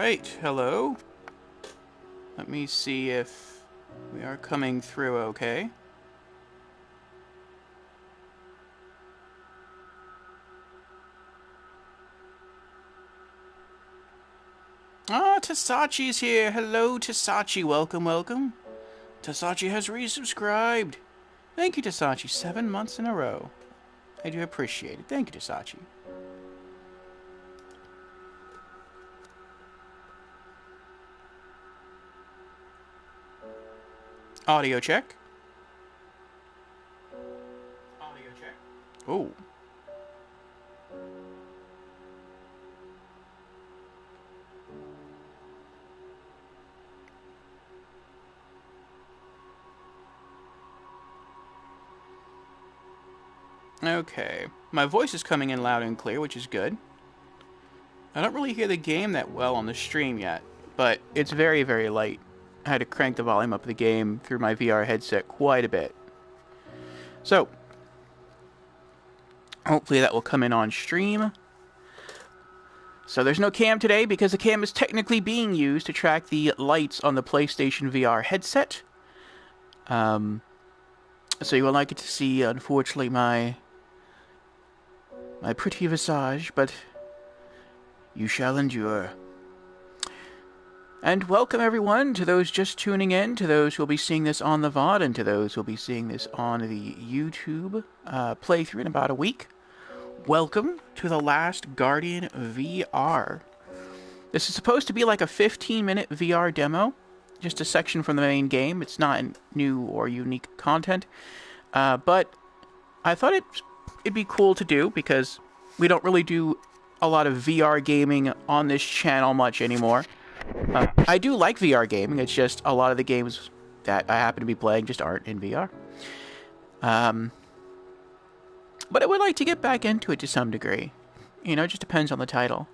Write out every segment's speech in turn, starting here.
Alright, hello. Let me see if we are coming through okay. Ah, Tasachi's here. Hello, Tasachi. Welcome, welcome. Tasachi has resubscribed. Thank you, Tasachi. 7 months in a row. I do appreciate it. Thank you, Tasachi. Audio check. Audio check. Oh. Okay. My voice is coming in loud and clear, which is good. I don't really hear the game that well on the stream yet, but it's very, very light. I had to crank the volume up of the game through my VR headset quite a bit. So, hopefully that will come in on stream. So there's no cam today because the cam is technically being used to track the lights on the PlayStation VR headset. So you will not get to see, unfortunately, my pretty visage, but you shall endure. And welcome everyone to those just tuning in, to those who will be seeing this on the VOD, and to those who will be seeing this on the YouTube playthrough in about a week. Welcome to The Last Guardian VR. This is supposed to be like a 15-minute VR demo, just a section from the main game. It's not new or unique content, but I thought it'd be cool to do because we don't really do a lot of VR gaming on this channel much anymore. I do like VR gaming, it's just a lot of the games that I happen to be playing just aren't in VR. But I would like to get back into it to some degree. You know, it just depends on the title.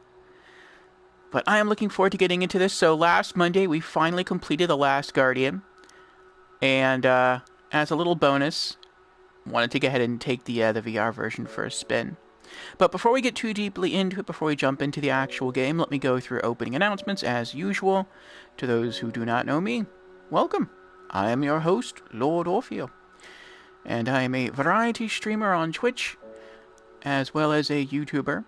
But I am looking forward to getting into this. So last Monday, we finally completed The Last Guardian. And as a little bonus, wanted to go ahead and take the VR version for a spin. But before we get too deeply into it, before we jump into the actual game, let me go through opening announcements as usual. To those who do not know me, welcome. I am your host, Lord Orfeo. And I am a variety streamer on Twitch, as well as a YouTuber.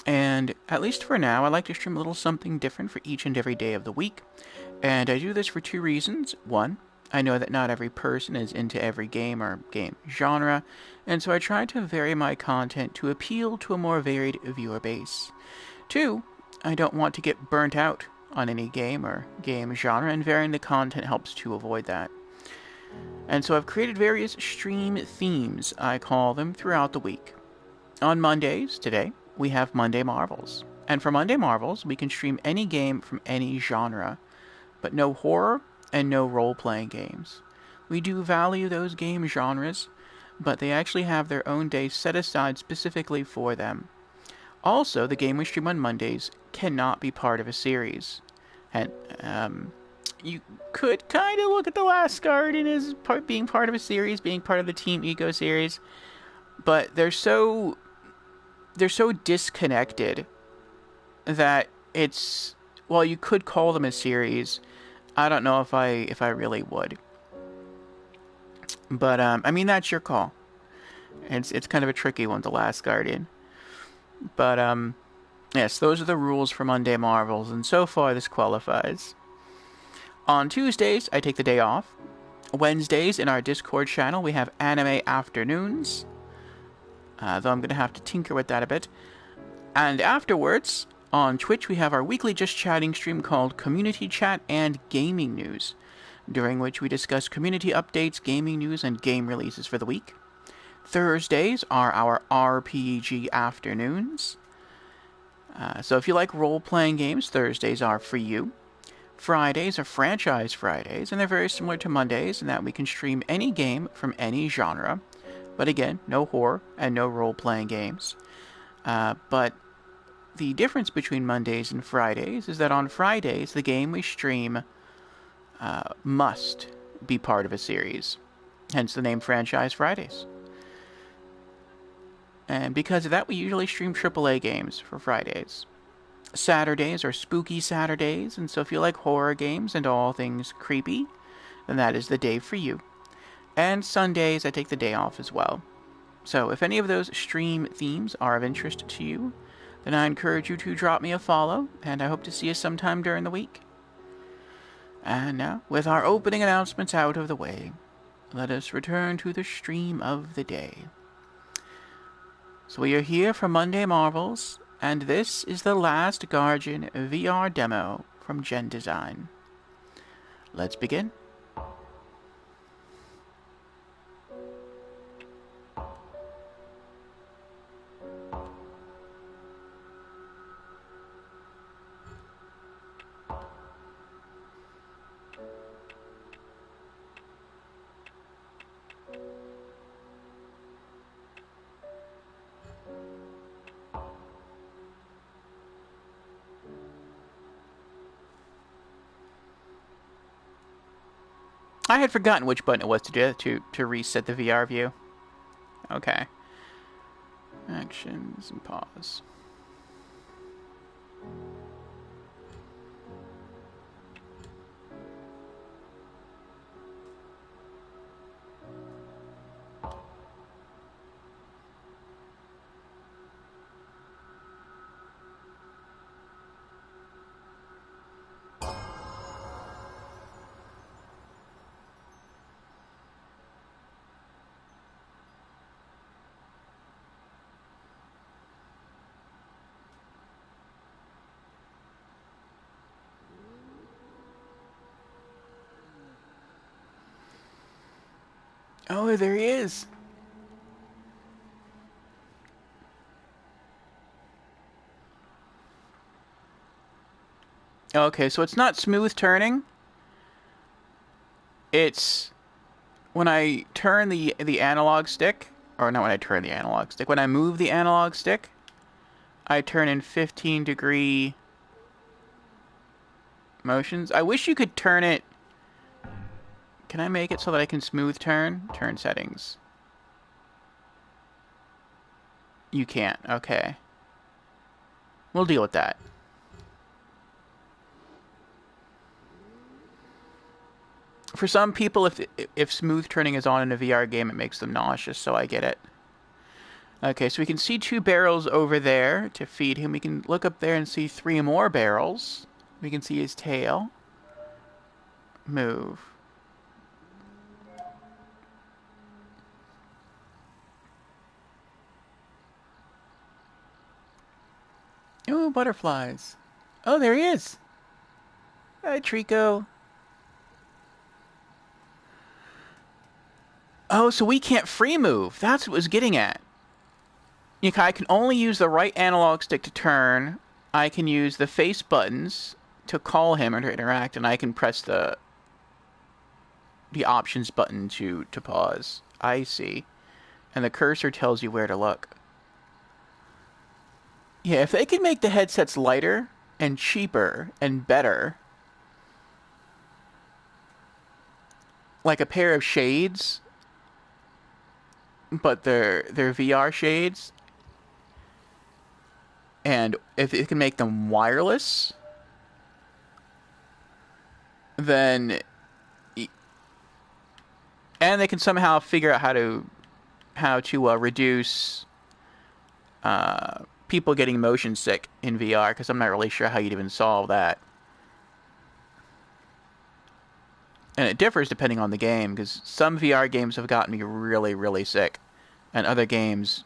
And at least for now, I like to stream a little something different for each and every day of the week. And I do this for two reasons. One, I know that not every person is into every game or game genre, and so I try to vary my content to appeal to a more varied viewer base. Two, I don't want to get burnt out on any game or game genre, and varying the content helps to avoid that. And so I've created various stream themes, I call them, throughout the week. On Mondays, today, we have Monday Marvels. And for Monday Marvels, we can stream any game from any genre, but no horror and no role-playing games. We do value those game genres, but they actually have their own day set aside specifically for them. Also, the game we stream on Mondays cannot be part of a series. And, you could kind of look at The Last Guardian as being part of a series, being part of the Team Eco series, but they're so disconnected that it's, while you could call them a series, I don't know if I really would. But I mean, that's your call. It's kind of a tricky one, The Last Guardian. But yes, those are the rules for Monday Marvels, and so far this qualifies. On Tuesdays, I take the day off. Wednesdays, in our Discord channel, we have Anime Afternoons. Though I'm going to have to tinker with that a bit. And afterwards, on Twitch, we have our weekly Just Chatting stream called Community Chat and Gaming News, during which we discuss community updates, gaming news, and game releases for the week. Thursdays are our RPG afternoons. So if you like role-playing games, Thursdays are for you. Fridays are Franchise Fridays, and they're very similar to Mondays in that we can stream any game from any genre. But again, no horror and no role-playing games. But the difference between Mondays and Fridays is that on Fridays, the game we stream must be part of a series. Hence the name Franchise Fridays. And because of that, we usually stream AAA games for Fridays. Saturdays are spooky Saturdays, and so if you like horror games and all things creepy, then that is the day for you. And Sundays, I take the day off as well. So if any of those stream themes are of interest to you, then I encourage you to drop me a follow, and I hope to see you sometime during the week. And now, with our opening announcements out of the way, let us return to the stream of the day. So we are here for Monday Marvels, and this is the Last Guardian VR demo from Gen Design. Let's begin. I had forgotten which button it was to do to reset the VR view. Okay. Actions and pause. Oh, there he is. Okay, so it's not smooth turning. It's when I turn the analog stick, or not when I turn the analog stick, when I move the analog stick, I turn in 15-degree motions. I wish you could turn it. Can I make it so that I can smooth turn? Turn settings. You can't. Okay. We'll deal with that. For some people, if smooth turning is on in a VR game, it makes them nauseous, so I get it. Okay, so we can see 2 barrels over there to feed him. We can look up there and see 3 more barrels. We can see his tail. Move. Ooh, butterflies. Oh, there he is. Hi, Trico. Oh, so we can't free move. That's what it was getting at. I can only use the right analog stick to turn. I can use the face buttons to call him or to interact, and I can press the options button to pause. I see. And the cursor tells you where to look. Yeah, if they could make the headsets lighter and cheaper and better, like a pair of shades, but they're VR shades, and if it can make them wireless, then, and they can somehow figure out how to reduce people getting motion sick in VR, because I'm not really sure how you'd even solve that. And it differs depending on the game, because some VR games have gotten me really, really sick, and other games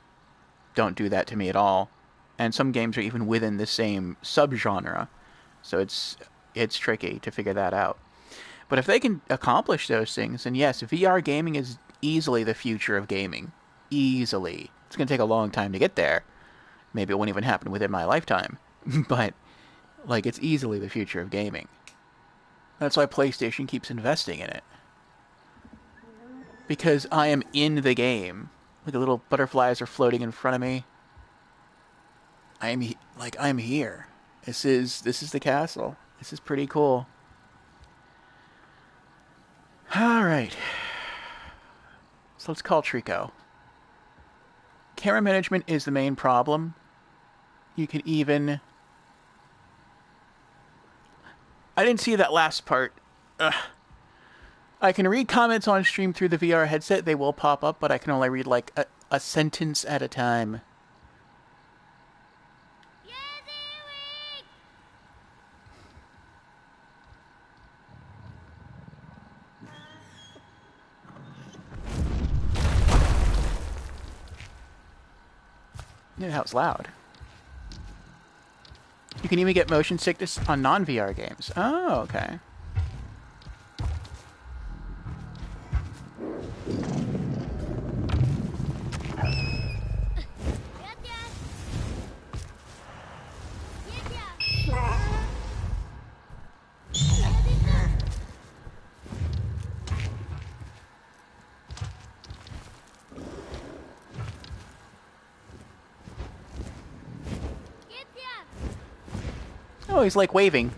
don't do that to me at all. And some games are even within the same subgenre, so it's tricky to figure that out. But if they can accomplish those things, then yes, VR gaming is easily the future of gaming. Easily. It's going to take a long time to get there. Maybe it won't even happen within my lifetime. But, like, it's easily the future of gaming. That's why PlayStation keeps investing in it. Because I am in the game. Like, the little butterflies are floating in front of me. I'm here. This is the castle. This is pretty cool. Alright. So let's call Trico. Camera management is the main problem. You can even I didn't see that last part. Ugh. I can read comments on stream through the VR headset. They will pop up, but I can only read like a sentence at a time. Yeah, that was loud. You can even get motion sickness on non-VR games. Oh, okay. Oh, he's like waving.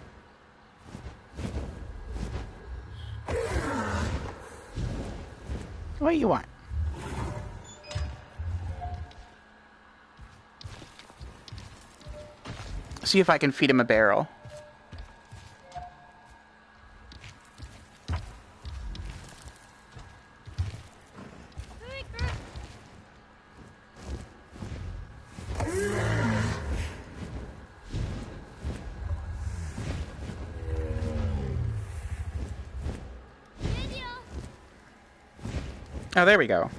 What do you want? See if I can feed him a barrel. Oh, there we go.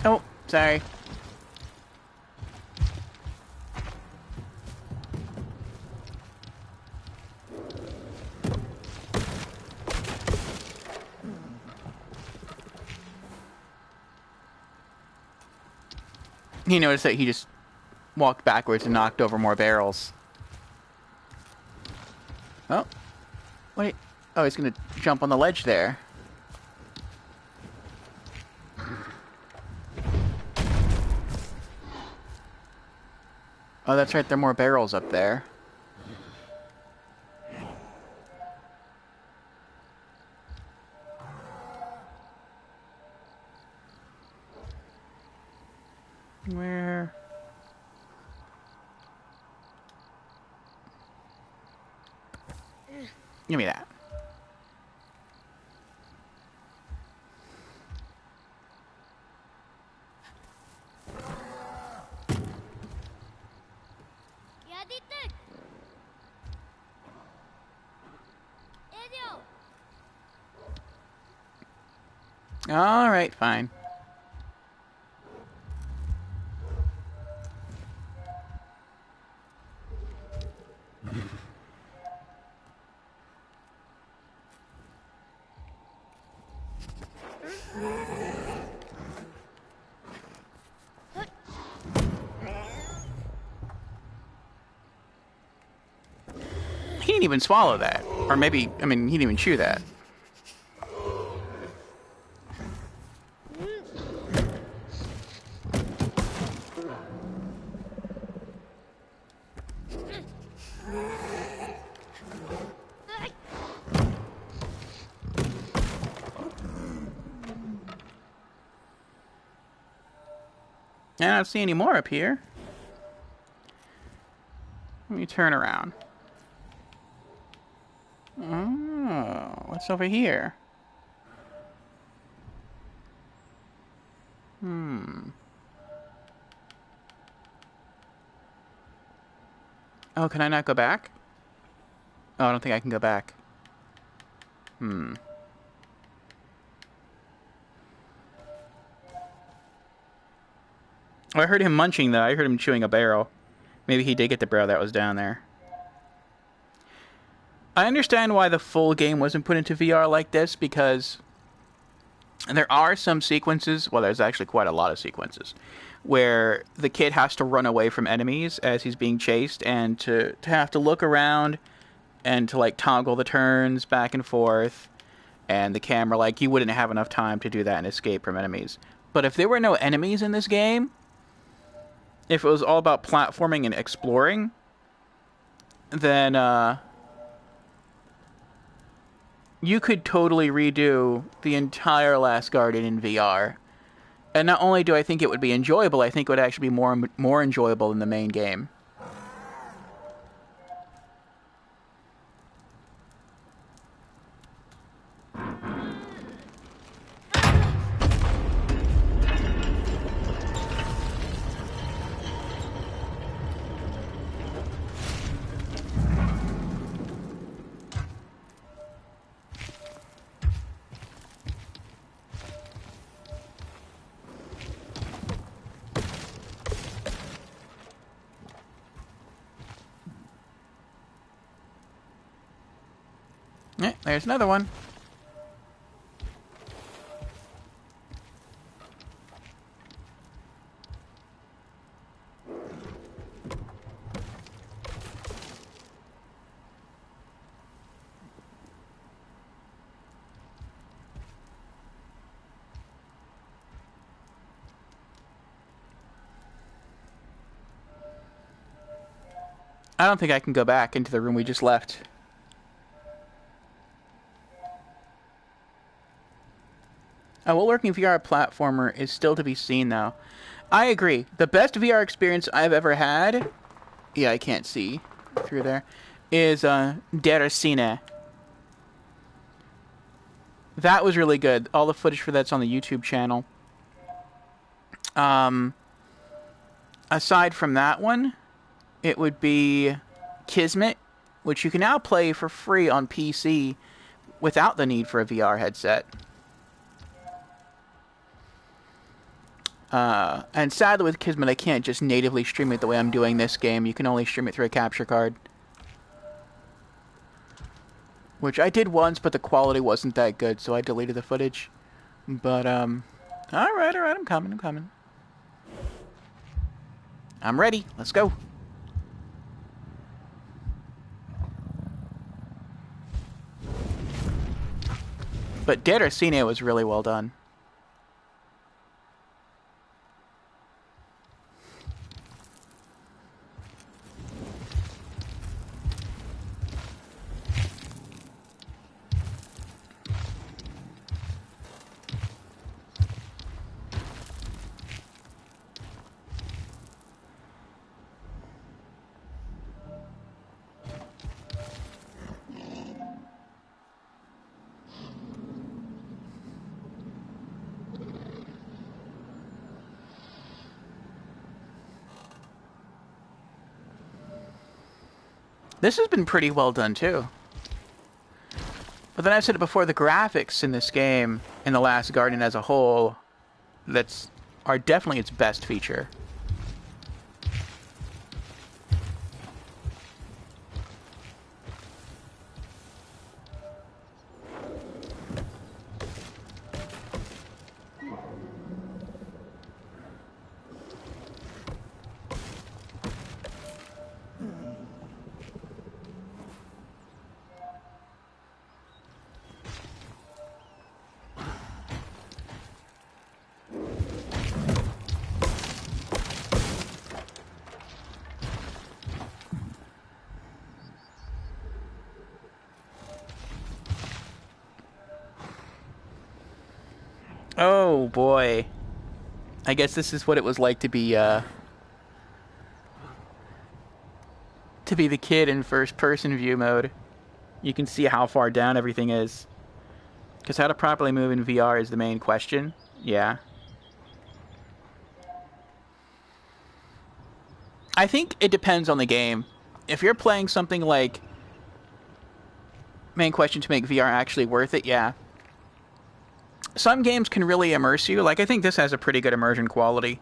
Oh, sorry. He noticed that he just walked backwards and knocked over more barrels. Oh. Wait. Oh, he's gonna jump on the ledge there. Oh, that's right. There are more barrels up there. Where? Give me that. All right, fine. He didn't even swallow that. Or maybe, I mean, he didn't even chew that. I don't see any more up here. Let me turn around. Oh, what's over here? Oh, can I not go back? Oh, I don't think I can go back. Oh, I heard him munching, though. I heard him chewing a barrel. Maybe he did get the barrel that was down there. I understand why the full game wasn't put into VR like this, because And there are some sequences, well, there's actually quite a lot of sequences, where the kid has to run away from enemies as he's being chased, and to have to look around and to, like, toggle the turns back and forth, and the camera, like, you wouldn't have enough time to do that and escape from enemies. But if there were no enemies in this game, if it was all about platforming and exploring, then, you could totally redo the entire Last Guardian in VR. And not only do I think it would be enjoyable, I think it would actually be more enjoyable than the main game. Yeah, there's another one. I don't think I can go back into the room we just left. A well-working VR platformer is still to be seen, though. I agree. The best VR experience I've ever had... Yeah, I can't see through there. Is, Déracine. That was really good. All the footage for that's on the YouTube channel. Aside from that one, it would be Kismet, which you can now play for free on PC without the need for a VR headset. And sadly with Kismet, I can't just natively stream it the way I'm doing this game. You can only stream it through a capture card. Which I did once, but the quality wasn't that good, so I deleted the footage. But, alright, I'm coming. I'm ready. Let's go. But Déracine was really well done. This has been pretty well done, too. But then I've said it before, the graphics in this game, in The Last Guardian as a whole, are definitely its best feature. Oh boy. I guess this is what it was like to be the kid in first-person view mode. You can see how far down everything is. Because how to properly move in VR is the main question. Yeah. I think it depends on the game. If you're playing something like main question to make VR actually worth it, yeah. Some games can really immerse you. Like, I think this has a pretty good immersion quality.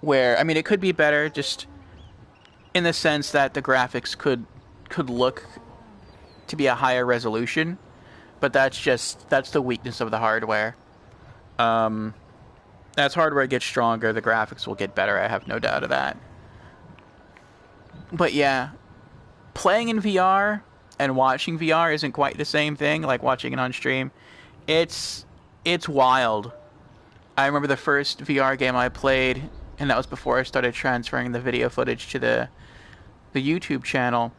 Where, I mean, it could be better just in the sense that the graphics could look to be a higher resolution. But that's the weakness of the hardware. As hardware gets stronger, the graphics will get better. I have no doubt of that. But yeah, playing in VR and watching VR isn't quite the same thing. Like watching it on stream, it's wild. I remember the first VR game I played, and that was before I started transferring the video footage to the YouTube channel.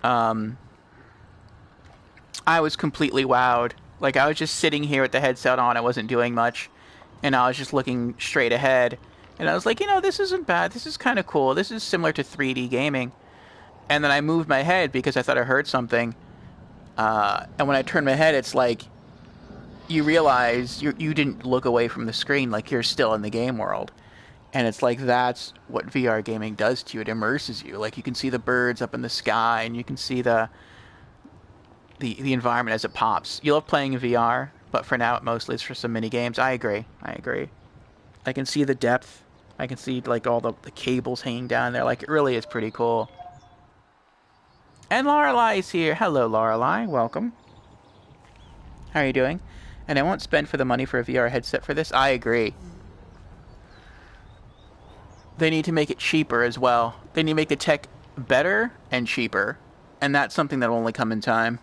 I was completely wowed. Like, I was just sitting here with the headset on, I wasn't doing much, and I was just looking straight ahead. And I was like, this isn't bad. This is kind of cool. This is similar to 3D gaming. And then I moved my head because I thought I heard something. And when I turned my head, it's like, you realize you didn't look away from the screen, like you're still in the game world. And it's like, that's what VR gaming does to you. It immerses you. Like, you can see the birds up in the sky, and you can see the environment as it pops. You love playing in VR, but for now, mostly it's for some mini games. I agree. I can see the depth. I can see, like, all the cables hanging down there. Like, it really is pretty cool. And Lorelai's here. Hello, Lorelai. Welcome. How are you doing? And I won't spend for the money for a VR headset for this. I agree. They need to make it cheaper as well. They need to make the tech better and cheaper. And that's something that will only come in time.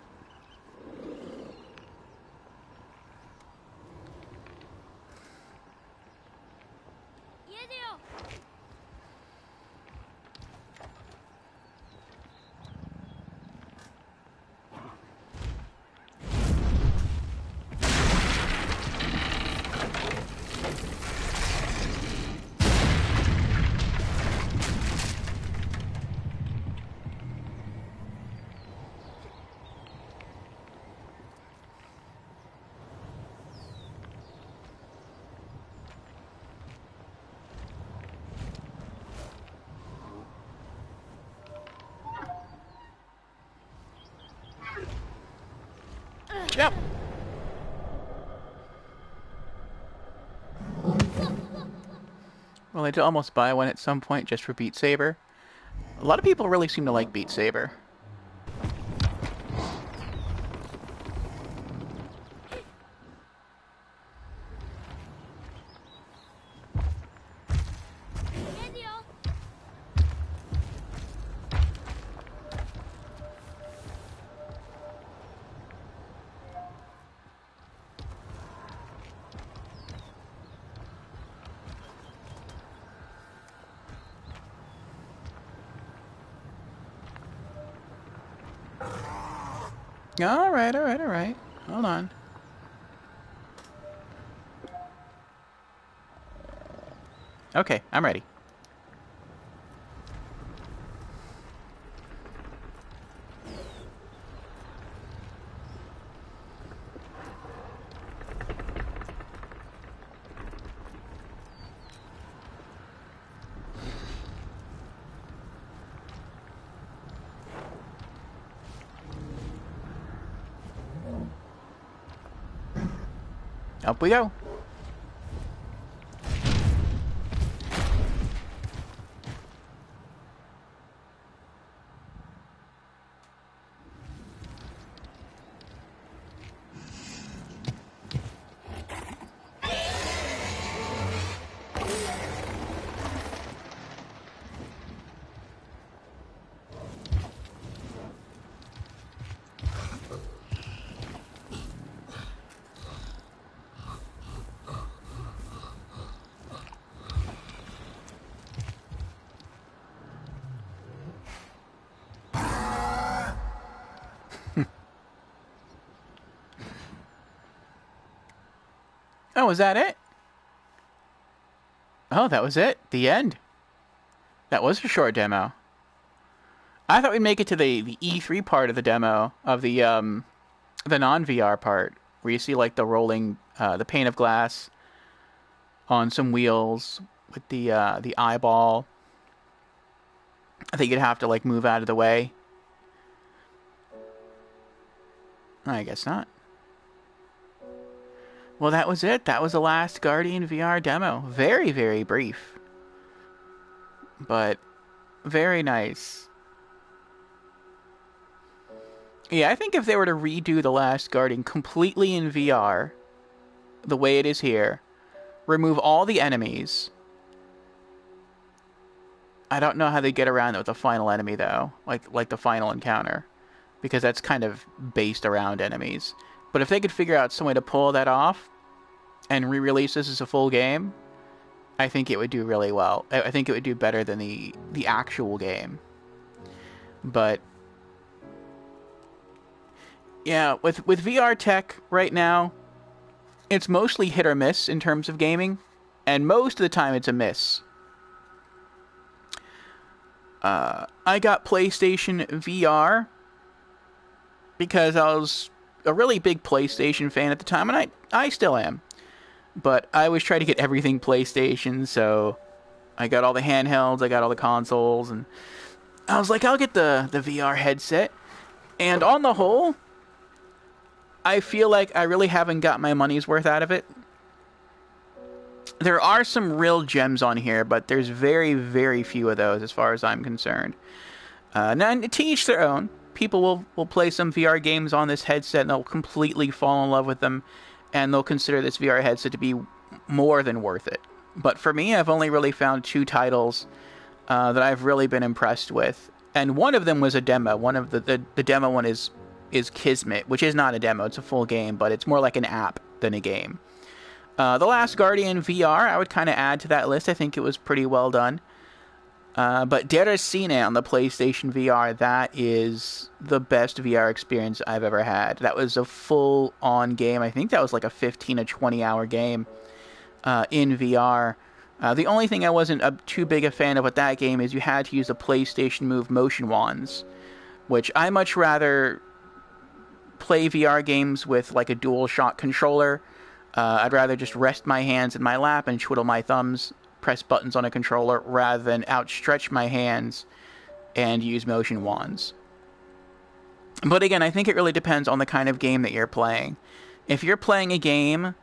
Yep. Well, I did almost buy one at some point just for Beat Saber. A lot of people really seem to like Beat Saber. Alright. Hold on. Okay, I'm ready. Up we go. Oh, was that it? Oh, that was it. The end. That was a short demo. I thought we'd make it to the E3 part of the demo, of the non-VR part, where you see, like, the rolling, the pane of glass on some wheels with the eyeball. I think you'd have to, like, move out of the way. I guess not. Well, that was it. That was the last Guardian VR demo. Very, very brief. But very nice. Yeah, I think if they were to redo The Last Guardian completely in VR, the way it is here, remove all the enemies. I don't know how they get around it with the final enemy though, like the final encounter, because that's kind of based around enemies. But if they could figure out some way to pull that off and re-release this as a full game, I think it would do really well. I think it would do better than the actual game. But yeah, with VR tech right now, it's mostly hit or miss in terms of gaming, and most of the time it's a miss. I got PlayStation VR because I was a really big PlayStation fan at the time, and I still am. But I always try to get everything PlayStation, so I got all the handhelds, I got all the consoles, and I was like, I'll get the VR headset. And on the whole, I feel like I really haven't got my money's worth out of it. There are some real gems on here, but there's very, very few of those as far as I'm concerned. Now, to each their own. People will play some VR games on this headset and they'll completely fall in love with them, and they'll consider this VR headset to be more than worth it. But for me, I've only really found 2 titles that I've really been impressed with, and one of them was a demo. One of the demo one is Kismet, which is not a demo, it's a full game, but it's more like an app than a game. The Last Guardian VR, I would kind of add to that list. I think it was pretty well done. But Déraciné on the PlayStation VR, that is the best VR experience I've ever had. That was a full-on game. I think that was like a 15 to 20-hour game in VR. The only thing I wasn't too big a fan of with that game is you had to use the PlayStation Move motion wands, which I much rather play VR games with like a DualShock controller. I'd rather just rest my hands in my lap and twiddle my thumbs, press buttons on a controller, rather than outstretch my hands and use motion wands. But again, I think it really depends on the kind of game that you're playing. If you're playing a game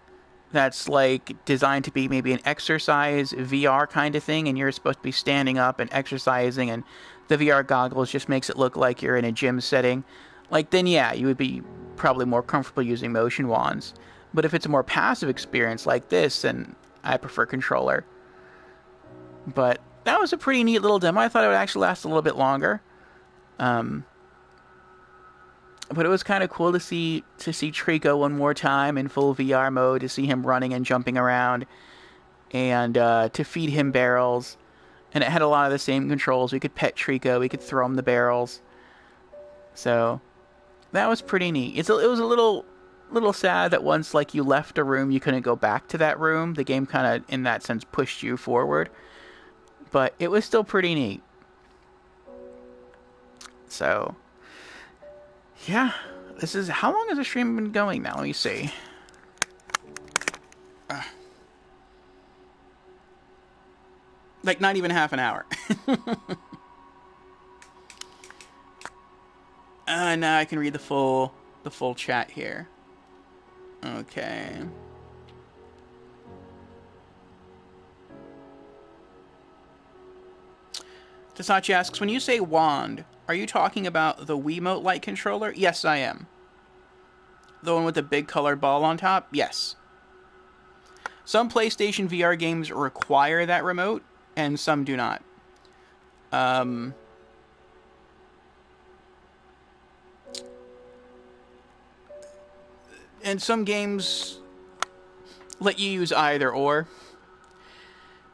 that's like designed to be maybe an exercise VR kind of thing, and you're supposed to be standing up and exercising, and the VR goggles just makes it look like you're in a gym setting, like then yeah, you would be probably more comfortable using motion wands. But if it's a more passive experience like this, then I prefer controller. But that was a pretty neat little demo. I thought it would actually last a little bit longer. But it was kind of cool to see Trico one more time in full VR mode, to see him running and jumping around, and to feed him barrels. And it had a lot of the same controls. We could pet Trico, we could throw him the barrels. So that was pretty neat. It was a little sad that once like you left a room, you couldn't go back to that room. The game kind of, in that sense, pushed you forward. But it was still pretty neat. So, yeah. How long has the stream been going now? Let me see. Like not even half an hour. Now I can read the full chat here. Okay. Tasachi asks, when you say wand, are you talking about the Wiimote light controller? Yes, I am. The one with the big colored ball on top? Yes. Some PlayStation VR games require that remote, and some do not. And some games let you use either or.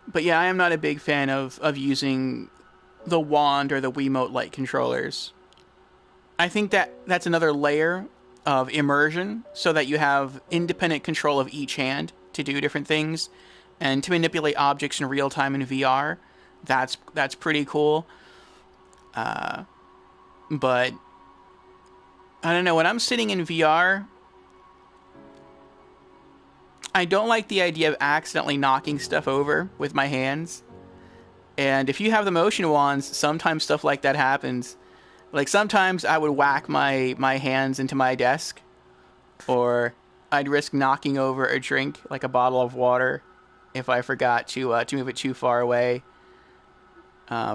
But yeah, I am not a big fan of using the wand or the Wiimote light controllers. I think that's another layer of immersion, so that you have independent control of each hand to do different things and to manipulate objects in real time in VR. That's pretty cool. But I don't know, when I'm sitting in VR, I don't like the idea of accidentally knocking stuff over with my hands. And if you have the motion wands, sometimes stuff like that happens. Like sometimes I would whack my hands into my desk, or I'd risk knocking over a drink, like a bottle of water, if I forgot to move it too far away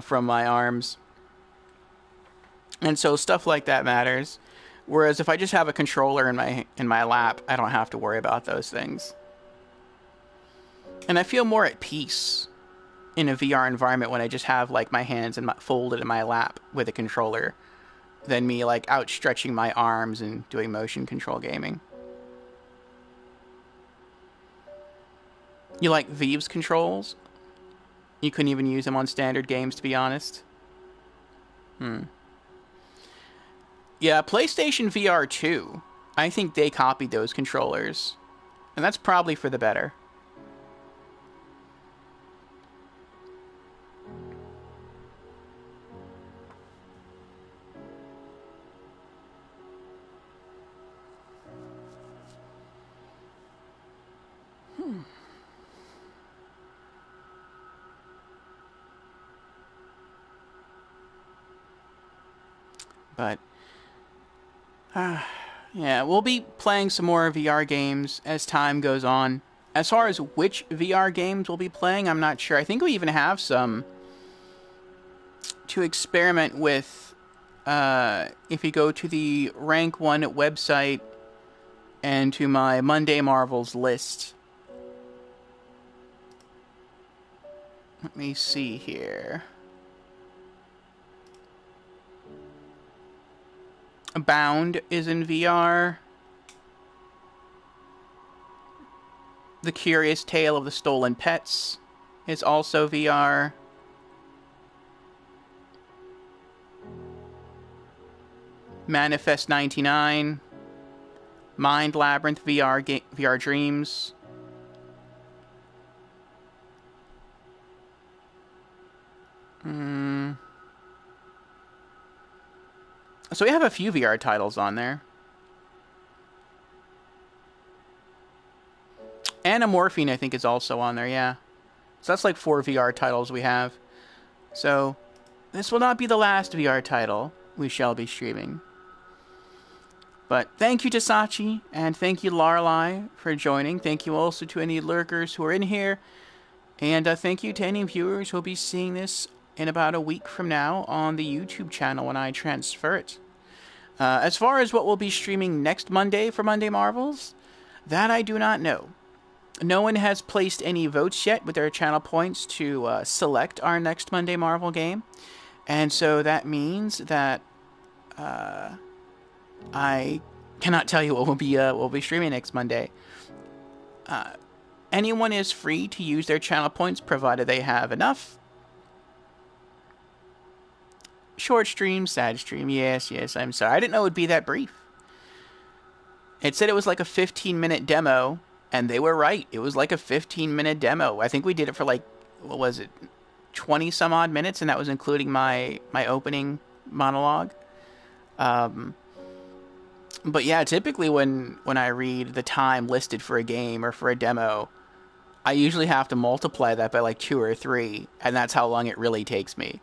from my arms. And so stuff like that matters. Whereas if I just have a controller in my lap, I don't have to worry about those things. And I feel more at peace in a VR environment when I just have like my hands folded in my lap with a controller than me like outstretching my arms and doing motion control gaming. You like Vive's controls? You couldn't even use them on standard games, to be honest. Yeah, PlayStation VR 2. I think they copied those controllers. And that's probably for the better. But, yeah, we'll be playing some more VR games as time goes on. As far as which VR games we'll be playing, I'm not sure. I think we even have some to experiment with. If you go to the Rank 1 website and to my Monday Marvels list. Let me see here. Bound is in VR. The Curious Tale of the Stolen Pets is also VR. Manifest 99. Mind Labyrinth VR Dreams. So we have a few VR titles on there. Anamorphine, I think, is also on there, yeah. So that's like 4 VR titles we have. So this will not be the last VR title we shall be streaming. But thank you to Sachi, and thank you Larlai for joining. Thank you also to any lurkers who are in here. And thank you to any viewers who will be seeing this in about a week from now on the YouTube channel when I transfer it. As far as what we'll be streaming next Monday for Monday Marvels, that I do not know. No one has placed any votes yet with their channel points to select our next Monday Marvel game. And so that means that I cannot tell you what we'll be streaming next Monday. Anyone is free to use their channel points provided they have enough. Short stream, sad stream. Yes, I'm sorry. I didn't know it would be that brief. It said it was like a 15-minute demo, and they were right. It was like a 15-minute demo. I think we did it for like, what was it, 20 some odd minutes, and that was including my opening monologue. But yeah, typically when I read the time listed for a game or for a demo, I usually have to multiply that by like 2 or 3, and that's how long it really takes me.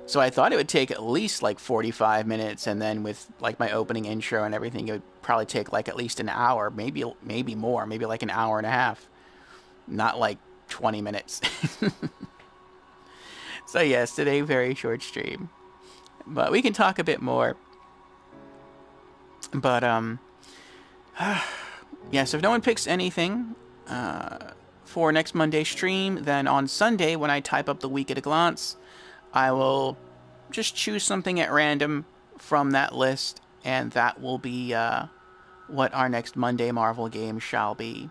So I thought it would take at least like 45 minutes, and then with like my opening intro and everything, it would probably take like at least an hour, maybe more, maybe like an hour and a half. Not like 20 minutes. So yes, today very short stream. But we can talk a bit more. But yeah, so if no one picks anything for next Monday's stream, then on Sunday when I type up the week at a glance, I will just choose something at random from that list, and that will be what our next Monday Marvel game shall be.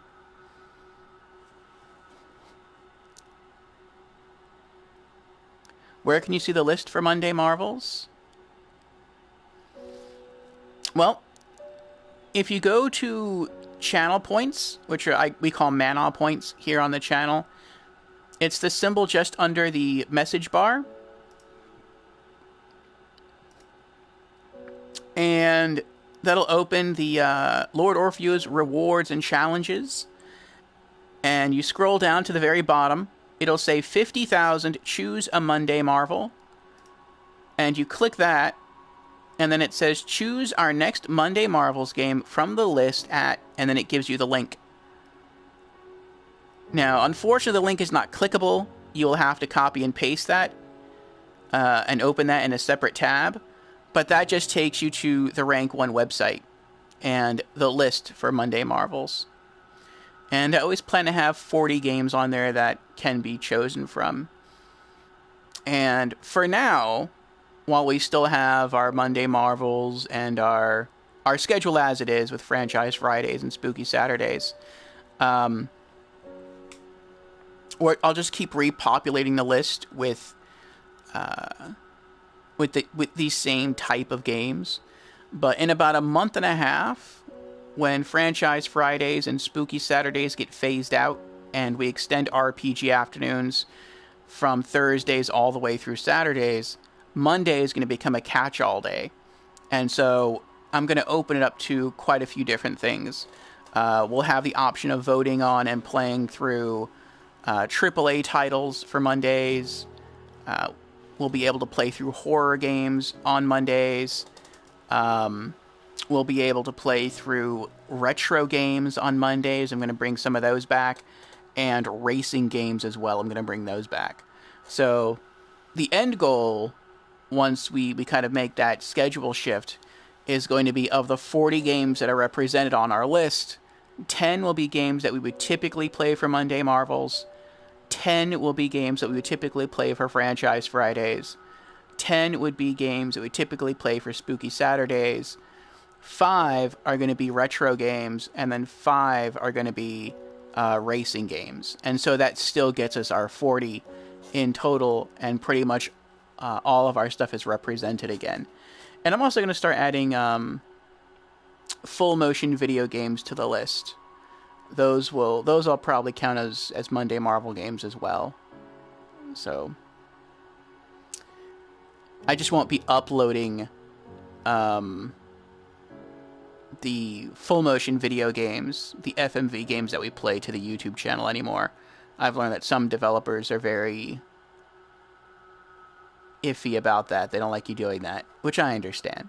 Where can you see the list for Monday Marvels? Well, if you go to channel points, which we call mana points here on the channel, it's the symbol just under the message bar. And that'll open the Lord Orpheus rewards and challenges. And you scroll down to the very bottom. It'll say 50,000, choose a Monday Marvel. And you click that. And then it says, choose our next Monday Marvels game from the list at... And then it gives you the link. Now, unfortunately, the link is not clickable. You'll have to copy and paste that. And open that in a separate tab. But that just takes you to the Rank 1 website and the list for Monday Marvels. And I always plan to have 40 games on there that can be chosen from. And for now, while we still have our Monday Marvels and our schedule as it is with Franchise Fridays and Spooky Saturdays, I'll just keep repopulating the list with these same type of games. But in about a month and a half, when Franchise Fridays and Spooky Saturdays get phased out and we extend RPG afternoons from Thursdays all the way through Saturdays, Monday is going to become a catch-all day. And so I'm going to open it up to quite a few different things. We'll have the option of voting on and playing through AAA titles for Mondays. We'll be able to play through horror games on Mondays. We'll be able to play through retro games on Mondays. I'm going to bring some of those back. And racing games as well. I'm going to bring those back. So the end goal, once we kind of make that schedule shift, is going to be of the 40 games that are represented on our list, 10 will be games that we would typically play for Monday Marvels. 10 will be games that we would typically play for Franchise Fridays. 10 would be games that we typically play for Spooky Saturdays. 5 are going to be retro games, and then 5 are going to be racing games. And so that still gets us our 40 in total, and pretty much all of our stuff is represented again. And I'm also going to start adding full motion video games to the list. Those I'll probably count as Monday Marvel games as well. So I just won't be uploading the full motion video games, the FMV games that we play, to the YouTube channel anymore. I've learned that some developers are very iffy about that. They don't like you doing that, which I understand.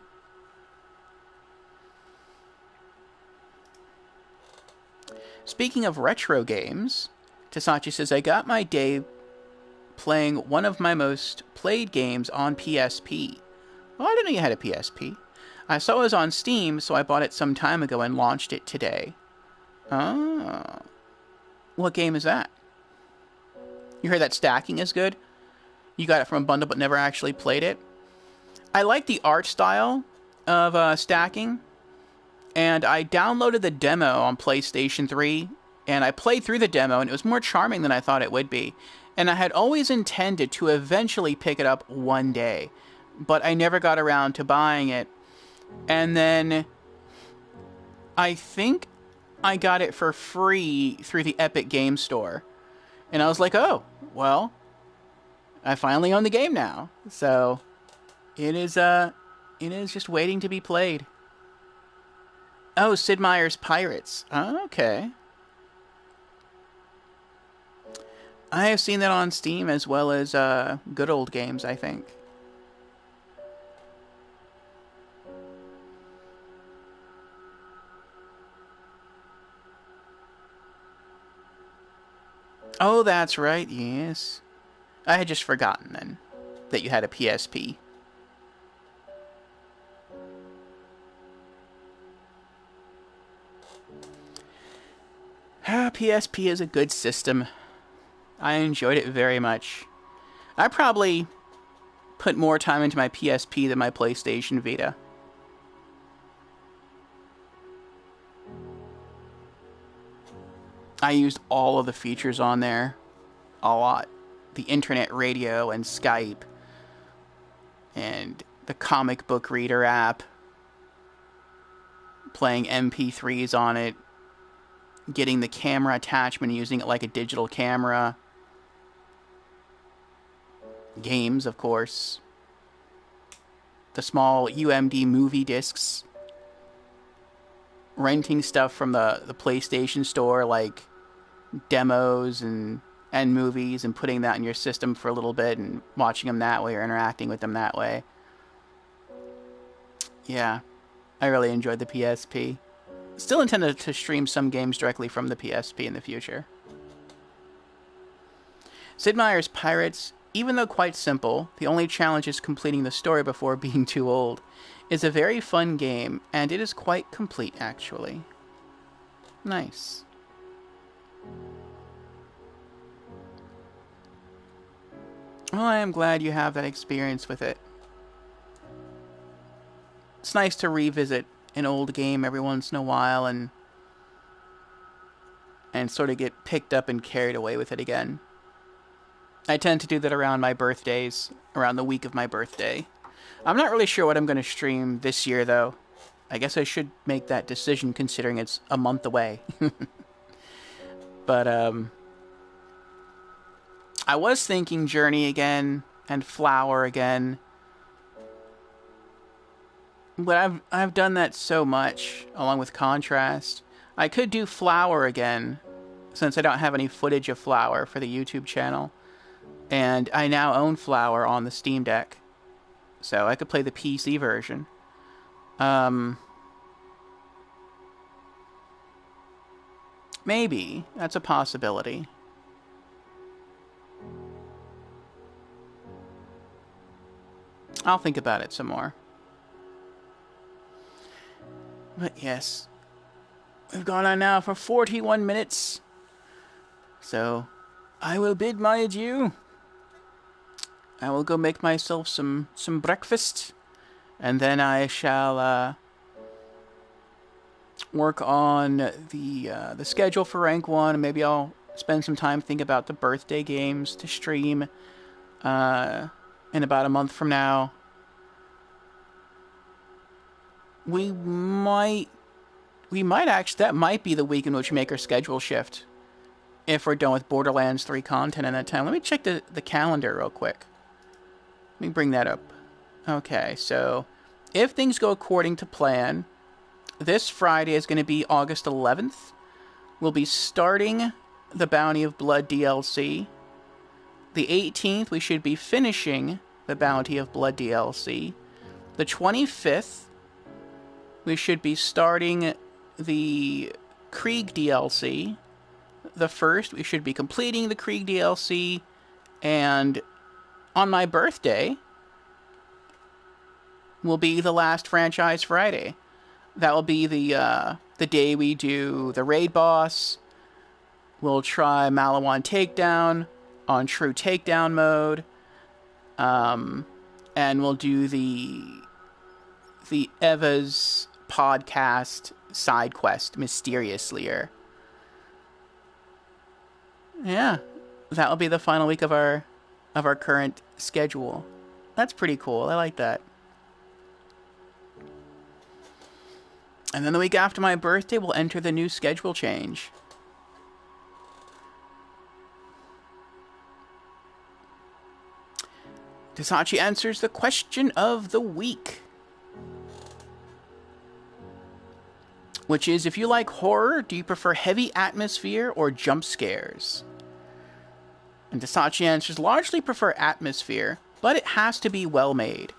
Speaking of retro games, Tasachi says, I got my day playing one of my most played games on PSP. Well, I didn't know you had a PSP. I saw it was on Steam, so I bought it some time ago and launched it today. Oh. What game is that? You heard that stacking is good? You got it from a bundle but never actually played it? I like the art style of stacking, and I downloaded the demo on PlayStation 3, and I played through the demo, and it was more charming than I thought it would be. And I had always intended to eventually pick it up one day, but I never got around to buying it. And then I think I got it for free through the Epic Game Store. And I was like, oh, well, I finally own the game now. So it is just waiting to be played. Oh, Sid Meier's Pirates. Oh, okay. I have seen that on Steam as well as Good Old Games, I think. Oh, that's right, yes. I had just forgotten then that you had a PSP. PSP is a good system. I enjoyed it very much. I probably put more time into my PSP than my PlayStation Vita. I used all of the features on there. A lot. The internet radio and Skype. And the comic book reader app. Playing MP3s on it. Getting the camera attachment, using it like a digital camera. Games, of course. The small UMD movie discs. Renting stuff from the PlayStation Store, like demos and movies, and putting that in your system for a little bit and watching them that way or interacting with them that way. Yeah, I really enjoyed the PSP. Still intend to stream some games directly from the PSP in the future. Sid Meier's Pirates even though quite simple, the only challenge is completing the story before being too old, is a very fun game, and it is quite complete, actually. Nice. Well, I am glad you have that experience with it. It's nice to revisit an old game every once in a while and sort of get picked up and carried away with it again. I tend to do that around my birthdays, around the week of my birthday. I'm not really sure what I'm going to stream this year, though. I guess I should make that decision considering it's a month away. But, I was thinking Journey again and Flower again. But I've done that so much, along with Contrast. I could do Flower again, since I don't have any footage of Flower for the YouTube channel. And I now own Flower on the Steam Deck. So I could play the PC version. Maybe. That's a possibility. I'll think about it some more. But yes. We've gone on now for 41 minutes. So, I will bid my adieu. I will go make myself some breakfast. And then I shall work on the schedule for Rank 1. And maybe I'll spend some time thinking about the birthday games to stream in about a month from now. We might actually, that might be the week in which we make our schedule shift. If we're done with Borderlands 3 content in that time. Let me check the calendar real quick. Let me bring that up. Okay, so if things go according to plan, this Friday is going to be August 11th. We'll be starting the Bounty of Blood DLC. The 18th, we should be finishing the Bounty of Blood DLC. The 25th, we should be starting the Krieg DLC. The 1st, we should be completing the Krieg DLC. And on my birthday will be the last Franchise Friday. That will be the day we do the raid boss. We'll try Maliwan Takedown on true takedown mode. And we'll do the Eva's podcast side quest, Mysteriously. Yeah, that'll be the final week of our current schedule. That's pretty cool. I like that. And then the week after my birthday, we'll enter the new schedule change. Dasachi answers the question of the week, which is, if you like horror, do you prefer heavy atmosphere or jump scares? And Dasachi answers, largely prefer atmosphere, but it has to be well made.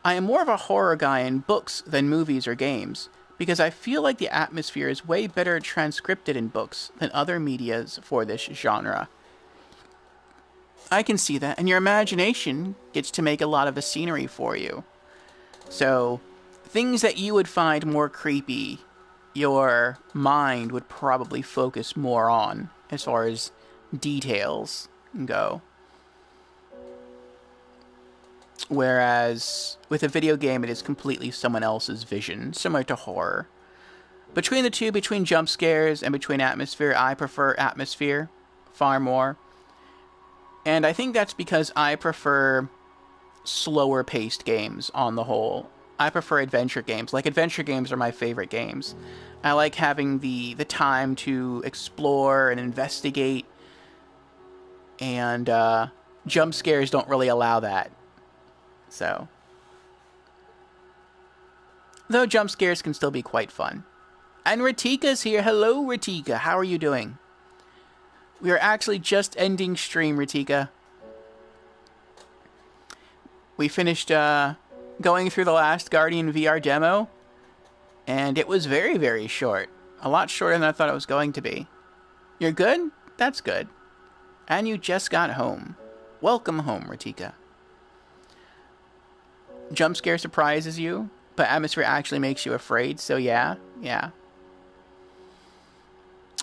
I am more of a horror guy in books than movies or games, because I feel like the atmosphere is way better transcripted in books than other medias for this genre. I can see that, and your imagination gets to make a lot of the scenery for you. So, things that you would find more creepy, your mind would probably focus more on, as far as details go. Whereas, with a video game, it is completely someone else's vision, similar to horror. Between the two, between jump scares and between atmosphere, I prefer atmosphere far more. And I think that's because I prefer slower-paced games on the whole. I prefer adventure games. Like, adventure games are my favorite games. I like having the time to explore and investigate. And jump scares don't really allow that. So, though jump scares can still be quite fun. And Ratika's here. Hello, Ratika. How are you doing? We are actually just ending stream, Ratika. We finished going through the last Guardian VR demo, and it was very, very short. A lot shorter than I thought it was going to be. You're good? That's good. And you just got home. Welcome home, Ratika. Jump scare surprises you, but atmosphere actually makes you afraid, so yeah.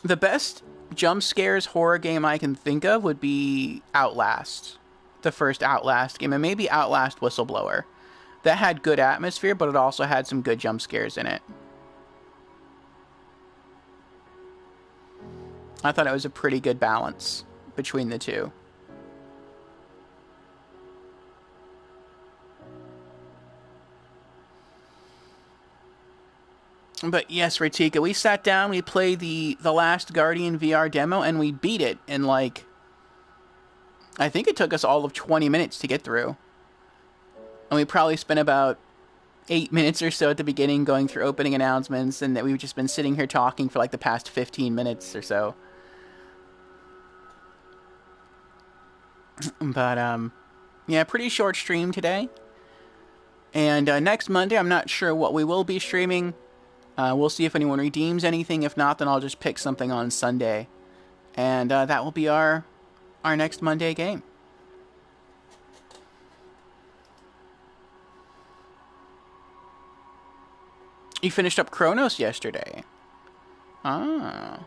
The best jump scares horror game I can think of would be Outlast. The first Outlast game, and maybe Outlast Whistleblower. That had good atmosphere, but it also had some good jump scares in it. I thought it was a pretty good balance between the two. But yes, Ratika, we sat down, we played the Last Guardian VR demo, and we beat it in like, I think it took us all of 20 minutes to get through. And we probably spent about 8 minutes or so at the beginning going through opening announcements, and that we've just been sitting here talking for like the past 15 minutes or so. But, yeah, pretty short stream today. And next Monday, I'm not sure what we will be streaming. We'll see if anyone redeems anything. If not, then I'll just pick something on Sunday. And that will be our next Monday game. You finished up Chronos yesterday. Ah.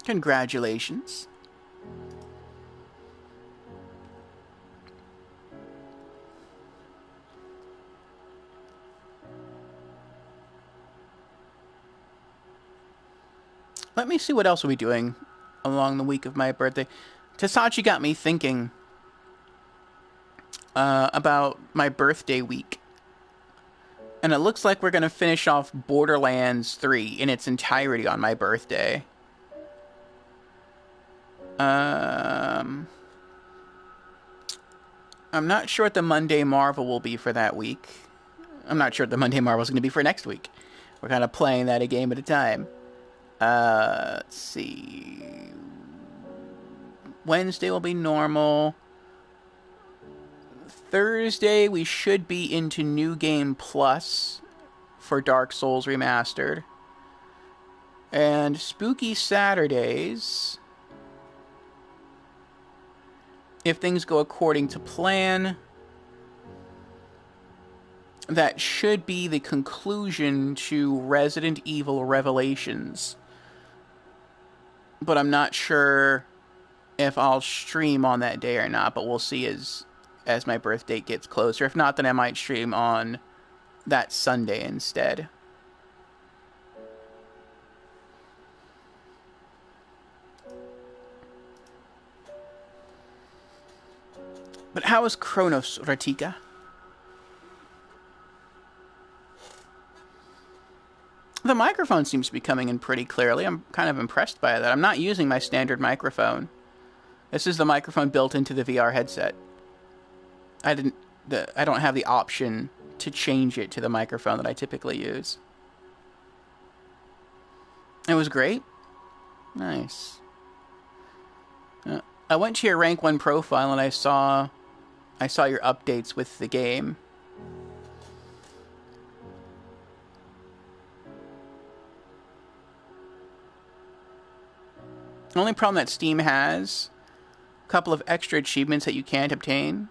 Congratulations. Let me see what else we'll be doing along the week of my birthday. Tasachi got me thinking about my birthday week. And it looks like we're going to finish off Borderlands 3 in its entirety on my birthday. I'm not sure what the Monday Marvel will be for that week. I'm not sure what the Monday Marvel is going to be for next week. We're kind of playing that a game at a time. Let's see. Wednesday will be normal. Thursday, we should be into New Game Plus for Dark Souls Remastered. And Spooky Saturdays, if things go according to plan, that should be the conclusion to Resident Evil Revelations. But I'm not sure if I'll stream on that day or not, but we'll see as my birth date gets closer. If not, then I might stream on that Sunday instead. But how is Chronos, Ratika? The microphone seems to be coming in pretty clearly. I'm kind of impressed by that. I'm not using my standard microphone. This is the microphone built into the VR headset. I don't have the option to change it to the microphone that I typically use. It was great. Nice. I went to your Rank 1 profile and I saw your updates with the game. The only problem that Steam has, a couple of extra achievements that you can't obtain.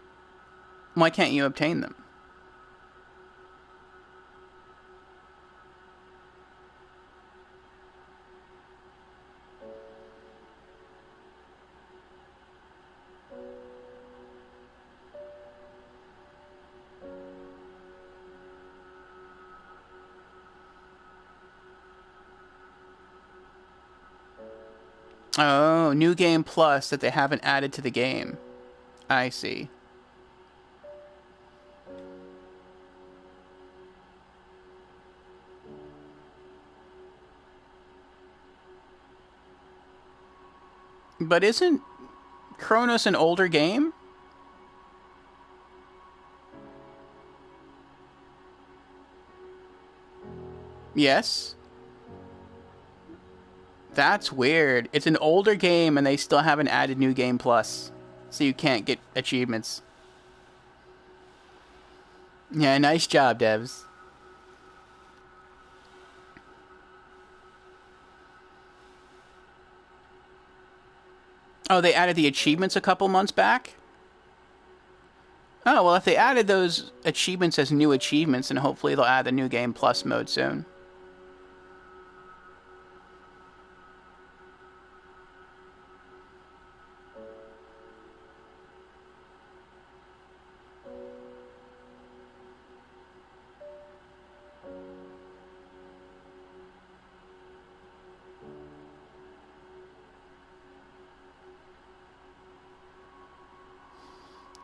Why can't you obtain them? Oh, New Game Plus that they haven't added to the game. I see. But isn't Chronos an older game? Yes. That's weird. It's an older game and they still haven't added New Game Plus. So you can't get achievements. Yeah, nice job, devs. Oh, they added the achievements a couple months back? Oh, well, if they added those achievements as new achievements, then hopefully they'll add the New Game Plus mode soon.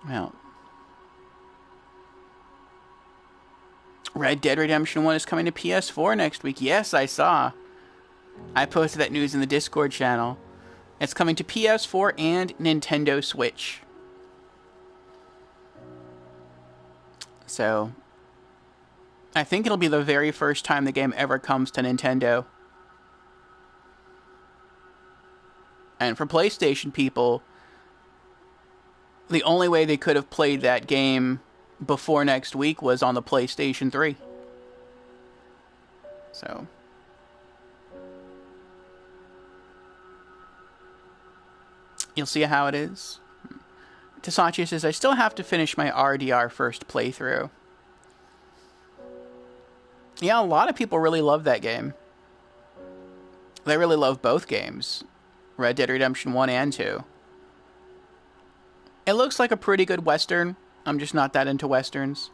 Well, Red Dead Redemption 1 is coming to PS4 next week. Yes, I saw. I posted that news in the Discord channel. It's coming to PS4 and Nintendo Switch. So, I think it'll be the very first time the game ever comes to Nintendo. And for PlayStation people, the only way they could have played that game before next week was on the PlayStation 3. So, you'll see how it is. Tasachi says, I still have to finish my RDR first playthrough. Yeah, a lot of people really love that game. They really love both games. Red Dead Redemption 1 and 2. It looks like a pretty good Western. I'm just not that into Westerns.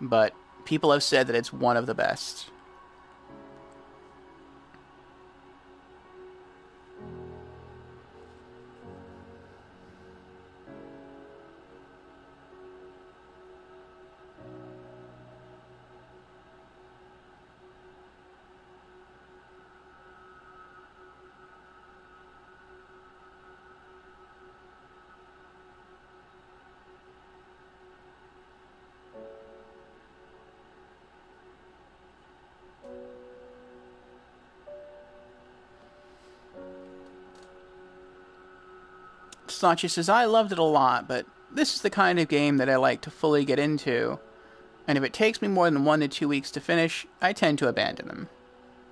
But people have said that it's one of the best. Sachi says, I loved it a lot, but this is the kind of game that I like to fully get into, and if it takes me more than 1 to 2 weeks to finish, I tend to abandon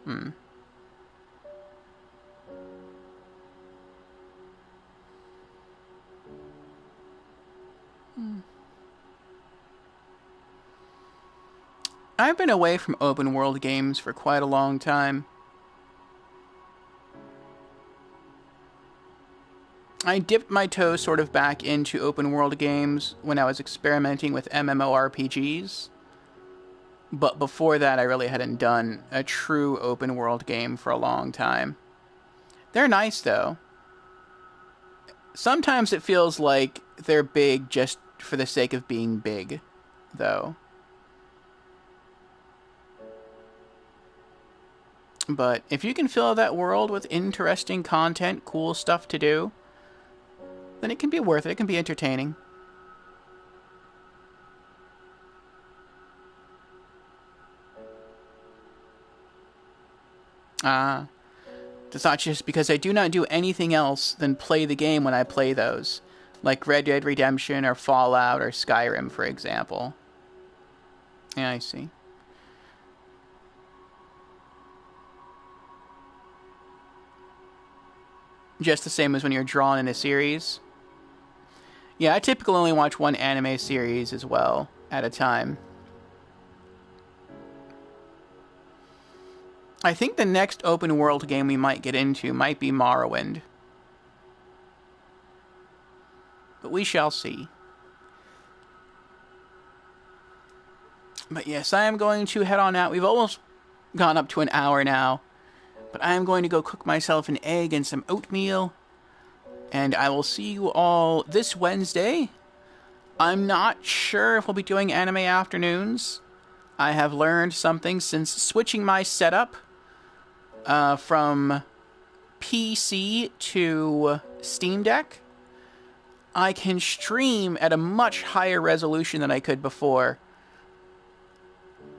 them. I've been away from open world games for quite a long time. I dipped my toes sort of back into open world games when I was experimenting with MMORPGs. But before that, I really hadn't done a true open world game for a long time. They're nice, though. Sometimes it feels like they're big just for the sake of being big, though. But if you can fill that world with interesting content, cool stuff to do, then it can be worth it. It can be entertaining. Tasachi is because I do not do anything else than play the game when I play those. Like Red Dead Redemption or Fallout or Skyrim, for example. Yeah, I see. Just the same as when you're drawn in a series. Yeah, I typically only watch one anime series as well at a time. I think the next open world game we might get into might be Morrowind. But we shall see. But yes, I am going to head on out. We've almost gone up to an hour now. But I am going to go cook myself an egg and some oatmeal. And I will see you all this Wednesday. I'm not sure if we'll be doing anime afternoons. I have learned something since switching my setup from PC to Steam Deck. I can stream at a much higher resolution than I could before.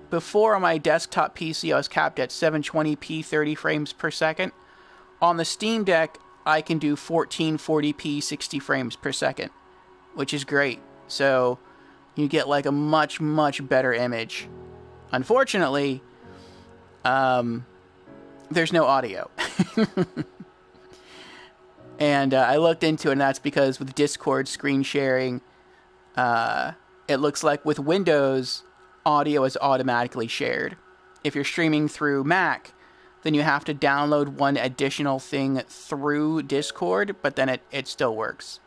Before on my desktop PC, I was capped at 720p 30 frames per second. On the Steam Deck, I can do 1440p 60 frames per second, which is great. So you get like a much, much better image. Unfortunately, there's no audio. And I looked into it, and that's because with Discord screen sharing, it looks like with Windows, audio is automatically shared. If you're streaming through Mac, then you have to download one additional thing through Discord, but then it still works.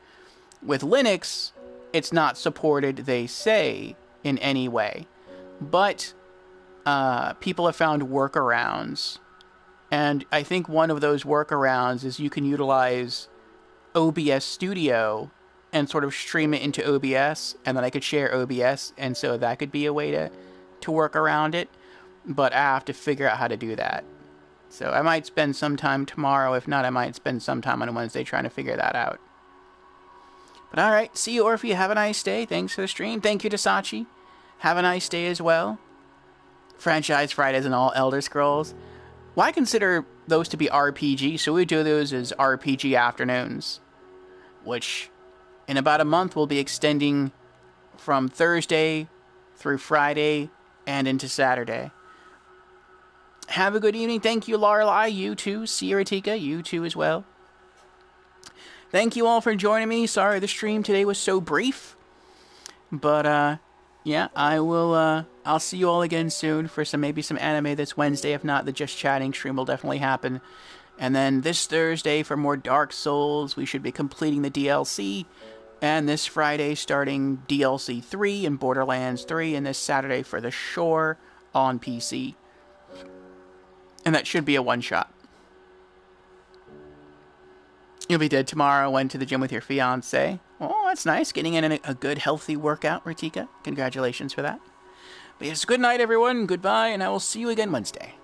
With Linux, it's not supported, they say, in any way. But people have found workarounds. And I think one of those workarounds is you can utilize OBS Studio and sort of stream it into OBS, and then I could share OBS, and so that could be a way to work around it. But I have to figure out how to do that. So I might spend some time tomorrow. If not, I might spend some time on Wednesday trying to figure that out. But alright, see you, Orphe. Have a nice day. Thanks for the stream. Thank you to Sachi. Have a nice day as well. Franchise Fridays and all Elder Scrolls. Well, I consider those to be RPG, so we do those as RPG afternoons. Which, in about a month, we'll be extending from Thursday through Friday and into Saturday. Have a good evening. Thank you, Lorelei. You too. Sierra Tika. You too as well. Thank you all for joining me. Sorry the stream today was so brief. But, yeah, I'll see you all again soon for maybe some anime this Wednesday. If not, the Just Chatting stream will definitely happen. And then this Thursday for more Dark Souls, we should be completing the DLC. And this Friday starting DLC 3 and Borderlands 3. And this Saturday for The Shore on PC. And that should be a one-shot. You'll be dead tomorrow. Went to the gym with your fiancé. Oh, that's nice. Getting in a good, healthy workout, Ratika. Congratulations for that. But yes, good night, everyone. Goodbye, and I will see you again Wednesday.